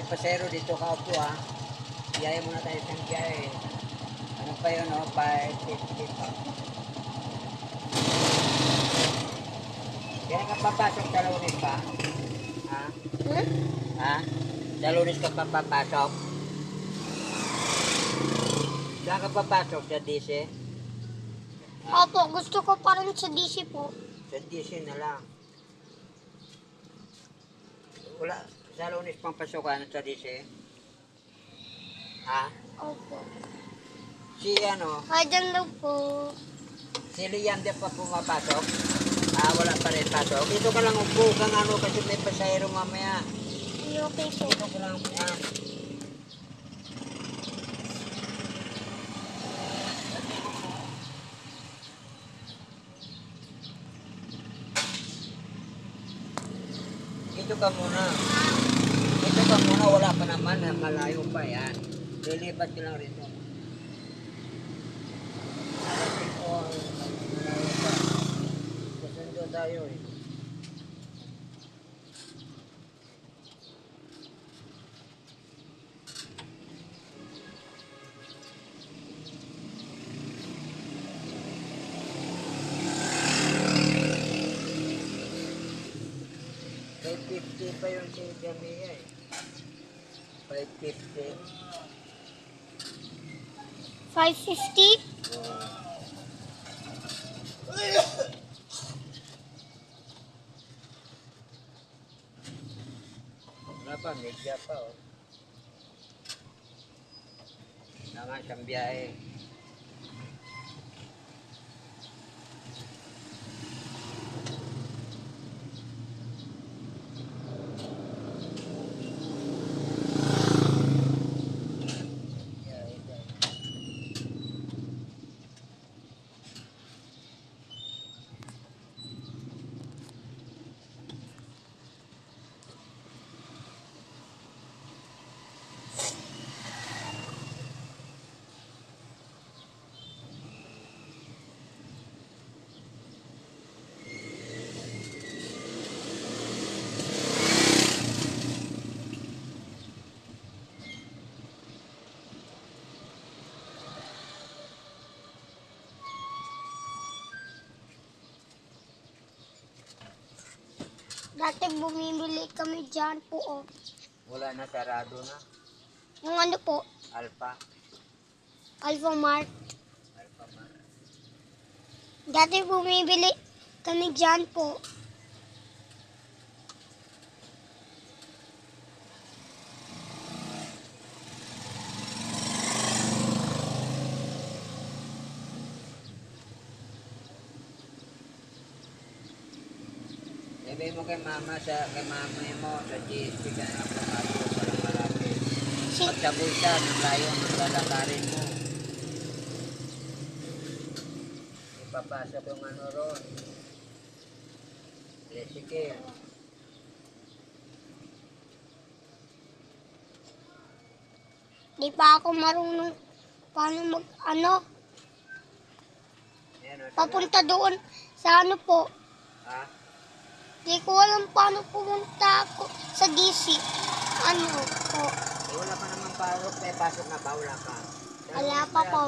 may pasero dito ka upo ha. Biyahe muna tayo sa biyahe. Ano pa yun o? 550 pa. Kaya ka papasok sa Lunes pa? Ha? Ha? Sa Lunes ka papapasok? Saan ka papasok? Sa DC? Opo, gusto ko pa rin sa DC po. Sa DC na lang. Wala, sa Lunes pang pasukan sa DC? Ha? Opo. Si ano? Ay, dyan daw po. Si Liam din pa pumapasok? Ah, wala pa rin pasok. Dito ka lang upo kang ano kasi may pasahero mamaya. Okay po. Dito ka lang upo. Dito ka muna. Dito ka muna, wala pa naman. Malayo pa yan. Lilipat ka lang rito. Darating ko, malayo pa. Susundo tayo eh. $550 pa yun si Jamia eh. $550. 550? Wala pa, media pa oh. Naman siyang biyahe. Dati bumibili kami dyan po. Oh. Wala na, sarado na. Yung ano po, Alpha. Alpha Mart. Alpha Mart. Dati bumibili kami dyan po. Sabi mo kay mama mo sa GSP ka na pumasok walang malaki. Pag sa bulsa, ng layo ng lalakarin mo. Ipapasok yung ano ron. Tricycle. Di pa ako marunong paano Ayan, o, papunta doon sa ano po. Ha? Di ko alam paano pumunta ako sa DC. Ano po. Eh, wala pa naman pasok. Pasok na ba? Wala pa. Wala pa po.